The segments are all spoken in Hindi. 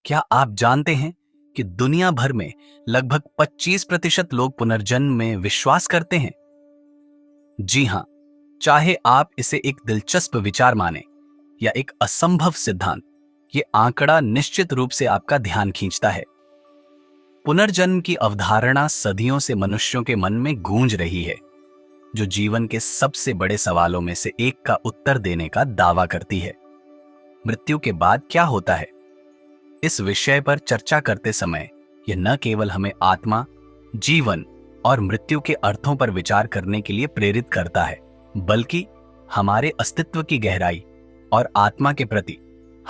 क्या आप जानते हैं कि दुनिया भर में लगभग 25% लोग पुनर्जन्म में विश्वास करते हैं? जी हां, चाहे आप इसे एक दिलचस्प विचार माने या एक असंभव सिद्धांत, ये आंकड़ा निश्चित रूप से आपका ध्यान खींचता है। पुनर्जन्म की अवधारणा सदियों से मनुष्यों के मन में गूंज रही है, जो जीवन के सबसे बड़े सवालों में से एक का उत्तर देने का दावा करती है। मृत्यु के बाद क्या होता है? इस विषय पर चर्चा करते समय यह न केवल हमें आत्मा, जीवन और मृत्यु के अर्थों पर विचार करने के लिए प्रेरित करता है, बल्कि हमारे अस्तित्व की गहराई और आत्मा के प्रति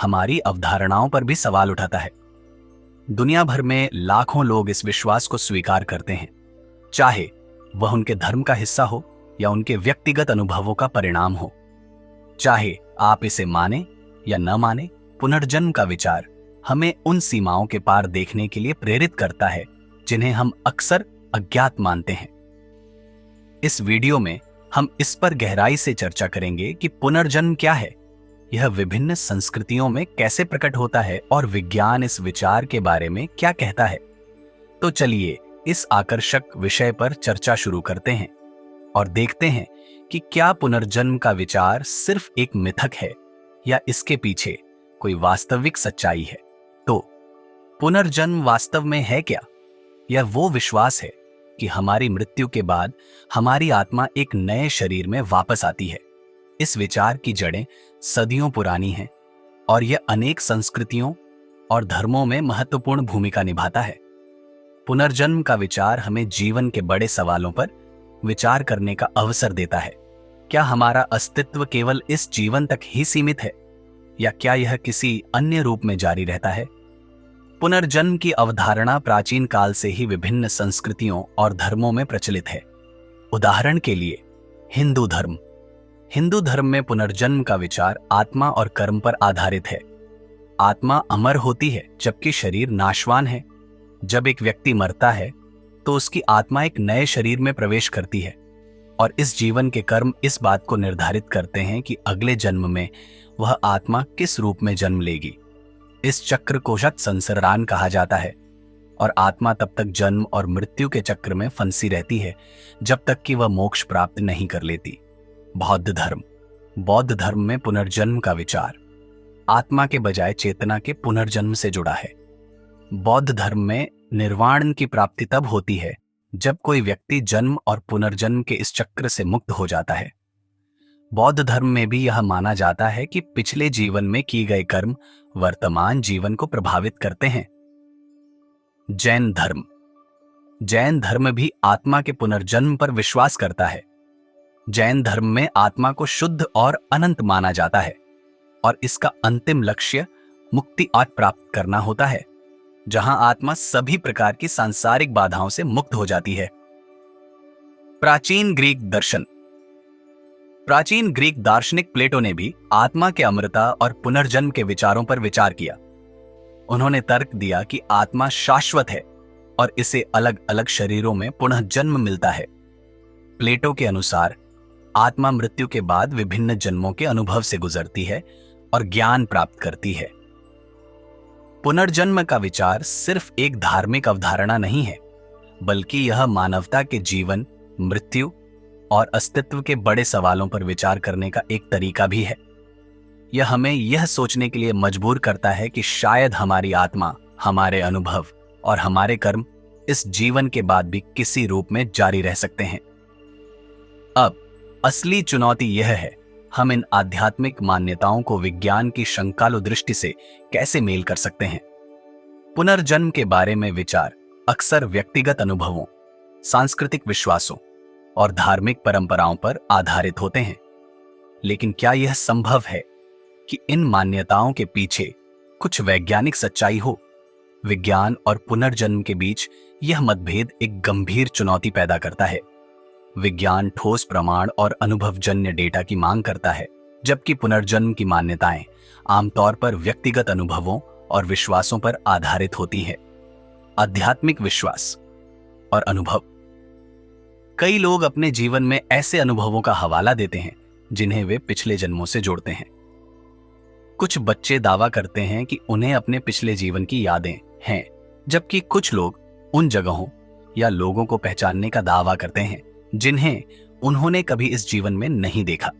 हमारी अवधारणाओं पर भी सवाल उठाता है। दुनिया भर में लाखों लोग इस विश्वास को स्वीकार करते हैं, चाहे वह उनके धर्म का हिस्सा हो या उनके व्यक्तिगत अनुभवों का परिणाम हो। चाहे आप इसे माने या न माने, पुनर्जन्म का विचार हमें उन सीमाओं के पार देखने के लिए प्रेरित करता है जिन्हें हम अक्सर अज्ञात मानते हैं। इस वीडियो में हम इस पर गहराई से चर्चा करेंगे कि पुनर्जन्म क्या है, यह विभिन्न संस्कृतियों में कैसे प्रकट होता है और विज्ञान इस विचार के बारे में क्या कहता है। तो चलिए इस आकर्षक विषय पर चर्चा शुरू करते हैं और देखते हैं कि क्या पुनर्जन्म का विचार सिर्फ एक मिथक है या इसके पीछे कोई वास्तविक सच्चाई है। तो पुनर्जन्म वास्तव में है क्या? यह वो विश्वास है कि हमारी मृत्यु के बाद हमारी आत्मा एक नए शरीर में वापस आती है। इस विचार की जड़ें सदियों पुरानी हैं और यह अनेक संस्कृतियों और धर्मों में महत्वपूर्ण भूमिका निभाता है। पुनर्जन्म का विचार हमें जीवन के बड़े सवालों पर विचार करने का अवसर देता है। क्या हमारा अस्तित्व केवल इस जीवन तक ही सीमित है या क्या यह किसी अन्य रूप में जारी रहता है? पुनर्जन्म की अवधारणा प्राचीन काल से ही विभिन्न संस्कृतियों और धर्मों में प्रचलित है। उदाहरण के लिए हिंदू धर्म में पुनर्जन्म का विचार आत्मा और कर्म पर आधारित है। आत्मा अमर होती है जबकि शरीर नाशवान है। जब एक व्यक्ति मरता है तो उसकी आत्मा एक नए शरीर में प्रवेश करती है और इस जीवन के कर्म इस बात को निर्धारित करते हैं कि अगले जन्म में वह आत्मा किस रूप में जन्म लेगी। इस चक्र को शत संसरण कहा जाता है और आत्मा तब तक जन्म और मृत्यु के चक्र में फंसी रहती है जब तक कि वह मोक्ष प्राप्त नहीं कर लेती। बौद्ध धर्म में पुनर्जन्म का विचार आत्मा के बजाय चेतना के पुनर्जन्म से जुड़ा है। बौद्ध धर्म में निर्वाण की प्राप्ति तब होती है जब कोई व्यक्ति जन्म और पुनर्जन्म के इस चक्र से मुक्त हो जाता है। बौद्ध धर्म में भी यह माना जाता है कि पिछले जीवन में किए गए कर्म वर्तमान जीवन को प्रभावित करते हैं। जैन धर्म भी आत्मा के पुनर्जन्म पर विश्वास करता है। जैन धर्म में आत्मा को शुद्ध और अनंत माना जाता है और इसका अंतिम लक्ष्य मुक्ति प्राप्त करना होता है, जहां आत्मा सभी प्रकार की सांसारिक बाधाओं से मुक्त हो जाती है। प्राचीन ग्रीक दार्शनिक प्लेटो ने भी आत्मा के अमरता और पुनर्जन्म के विचारों पर विचार किया। उन्होंने तर्क दिया कि आत्मा शाश्वत है और इसे अलग अलग शरीरों में पुनः जन्म मिलता है। प्लेटो के अनुसार आत्मा मृत्यु के बाद विभिन्न जन्मों के अनुभव से गुजरती है और ज्ञान प्राप्त करती है। पुनर्जन्म का विचार सिर्फ एक धार्मिक अवधारणा नहीं है, बल्कि यह मानवता के जीवन, मृत्यु और अस्तित्व के बड़े सवालों पर विचार करने का एक तरीका भी है। यह हमें यह सोचने के लिए मजबूर करता है कि शायद हमारी आत्मा, हमारे अनुभव और हमारे कर्म इस जीवन के बाद भी किसी रूप में जारी रह सकते हैं। अब असली चुनौती यह है, हम इन आध्यात्मिक मान्यताओं को विज्ञान की शंकालु दृष्टि से कैसे मेल कर सकते हैं। पुनर्जन्म के बारे में विचार अक्सर व्यक्तिगत अनुभवों, सांस्कृतिक विश्वासों और धार्मिक परंपराओं पर आधारित होते हैं। लेकिन क्या यह संभव है कि इन मान्यताओं के पीछे कुछ वैज्ञानिक सच्चाई हो? विज्ञान और पुनर्जन्म के बीच यह मतभेद एक गंभीर चुनौती पैदा करता है। विज्ञान ठोस प्रमाण और अनुभवजन्य डेटा की मांग करता है, जबकि पुनर्जन्म की मान्यताएं आमतौर पर व्यक्तिगत अनुभवों और विश्वासों पर आधारित होती है। आध्यात्मिक विश्वास और अनुभव। कई लोग अपने जीवन में ऐसे अनुभवों का हवाला देते हैं जिन्हें वे पिछले जन्मों से जोड़ते हैं। कुछ बच्चे दावा करते हैं कि उन्हें अपने पिछले जीवन की यादें हैं, जबकि कुछ लोग उन जगहों या लोगों को पहचानने का दावा करते हैं जिन्हें उन्होंने कभी इस जीवन में नहीं देखा।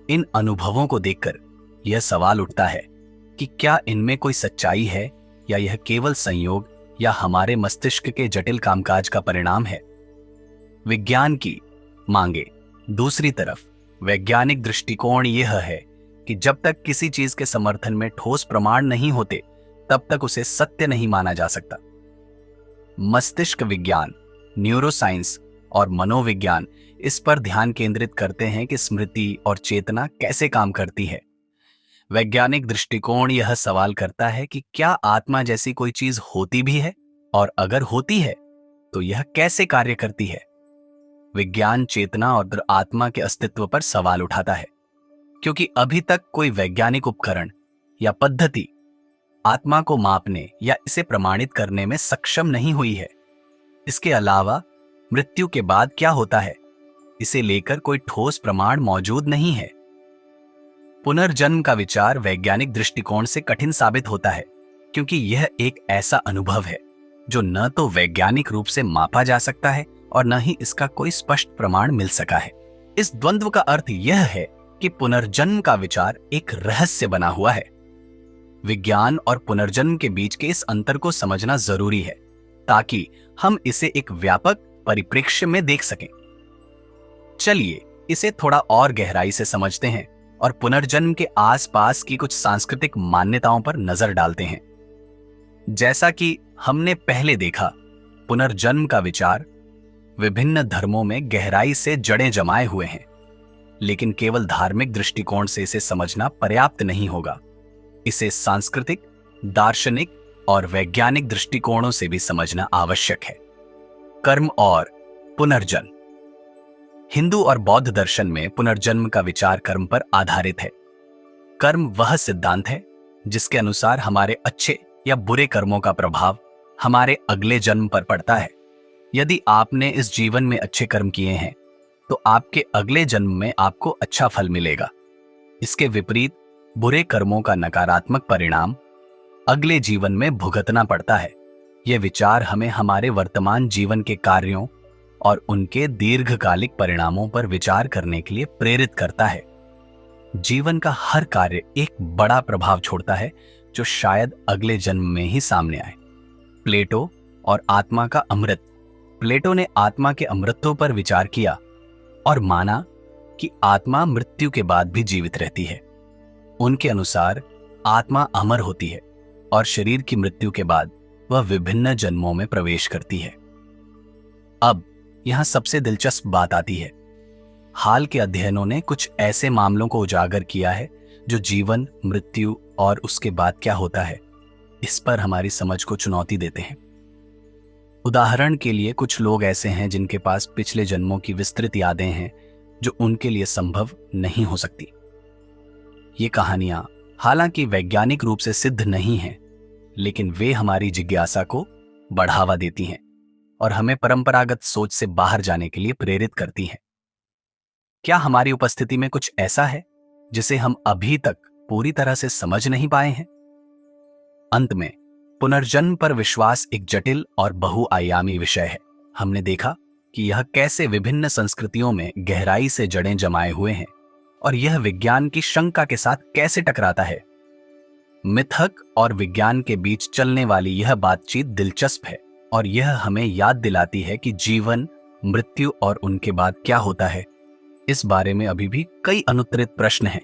इन अनुभवों को देखकर यह सवाल उठता है कि क्या इनमें कोई सच्चाई है या यह केवल संयोग या हमारे मस्तिष्क के जटिल कामकाज का परिणाम है। विज्ञान की मांगे। दूसरी तरफ वैज्ञानिक दृष्टिकोण यह है कि जब तक किसी चीज के समर्थन में ठोस प्रमाण नहीं होते तब तक उसे सत्य नहीं माना जा सकता। मस्तिष्क विज्ञान, न्यूरोसाइंस और मनोविज्ञान इस पर ध्यान केंद्रित करते हैं कि स्मृति और चेतना कैसे काम करती है। वैज्ञानिक दृष्टिकोण यह सवाल करता है कि क्या आत्मा जैसी कोई चीज होती भी है, और अगर होती है तो यह कैसे कार्य करती है। विज्ञान चेतना और आत्मा के अस्तित्व पर सवाल उठाता है, क्योंकि अभी तक कोई वैज्ञानिक उपकरण या पद्धति आत्मा को मापने या इसे प्रमाणित करने में सक्षम नहीं हुई है। इसके अलावा मृत्यु के बाद क्या होता है, इसे लेकर कोई ठोस प्रमाण मौजूद नहीं है। पुनर्जन्म का विचार वैज्ञानिक दृष्टिकोण से कठिन साबित होता है, क्योंकि यह एक ऐसा अनुभव है जो न तो वैज्ञानिक रूप से मापा जा सकता है और न ही इसका कोई स्पष्ट प्रमाण मिल सका है। इस द्वंद्व का अर्थ यह है कि पुनर्जन्म का विचार एक रहस्य बना हुआ है। विज्ञान और पुनर्जन्म के बीच के इस अंतर को समझना जरूरी है ताकि हम इसे एक व्यापक परिप्रेक्ष्य में देख सकें। चलिए इसे थोड़ा और गहराई से समझते हैं और पुनर्जन्म के आसपास की कुछ सांस्कृतिक मान्यताओं पर नजर डालते हैं। जैसा कि हमने पहले देखा, पुनर्जन्म का विचार विभिन्न धर्मों में गहराई से जड़ें जमाए हुए हैं, लेकिन केवल धार्मिक दृष्टिकोण से इसे समझना पर्याप्त नहीं होगा। इसे सांस्कृतिक, दार्शनिक और वैज्ञानिक दृष्टिकोणों से भी समझना आवश्यक है। कर्म और पुनर्जन्म। हिंदू और बौद्ध दर्शन में पुनर्जन्म का विचार कर्म पर आधारित है। कर्म वह सिद्धांत है जिसके अनुसार हमारे अच्छे या बुरे कर्मों का प्रभाव हमारे अगले जन्म पर पड़ता है। यदि आपने इस जीवन में अच्छे कर्म किए हैं तो आपके अगले जन्म में आपको अच्छा फल मिलेगा। इसके विपरीत बुरे कर्मों का नकारात्मक परिणाम अगले जीवन में भुगतना पड़ता है। यह विचार हमें हमारे वर्तमान जीवन के कार्यों और उनके दीर्घकालिक परिणामों पर विचार करने के लिए प्रेरित करता है। जीवन का हर कार्य एक बड़ा प्रभाव छोड़ता है जो शायद अगले जन्म में ही सामने आए। प्लेटो और आत्मा का अमृत। प्लेटो ने आत्मा के अमृतत्व पर विचार किया और माना कि आत्मा मृत्यु के बाद भी जीवित रहती है। उनके अनुसार आत्मा अमर होती है और शरीर की मृत्यु के बाद वह विभिन्न जन्मों में प्रवेश करती है। अब यहां सबसे दिलचस्प बात आती है। हाल के अध्ययनों ने कुछ ऐसे मामलों को उजागर किया है जो जीवन, मृत्यु और उसके बाद क्या होता है, इस पर हमारी समझ को चुनौती देते हैं। उदाहरण के लिए कुछ लोग ऐसे हैं जिनके पास पिछले जन्मों की विस्तृत यादें हैं जो उनके लिए संभव नहीं हो सकती। ये कहानियां हालांकि वैज्ञानिक रूप से सिद्ध नहीं हैं, लेकिन वे हमारी जिज्ञासा को बढ़ावा देती हैं और हमें परंपरागत सोच से बाहर जाने के लिए प्रेरित करती हैं। क्या हमारी उपस्थिति में कुछ ऐसा है जिसे हम अभी तक पूरी तरह से समझ नहीं पाए हैं? अंत में, पुनर्जन्म पर विश्वास एक जटिल और बहुआयामी विषय है। हमने देखा कि यह कैसे विभिन्न संस्कृतियों में गहराई से जड़ें जमाए हुए हैं और यह विज्ञान की शंका के साथ कैसे टकराता है। मिथक और विज्ञान के बीच चलने वाली यह बातचीत दिलचस्प है और यह हमें याद दिलाती है कि जीवन, मृत्यु और उनके बाद क्या होता है, इस बारे में अभी भी कई अनुत्तरित प्रश्न हैं।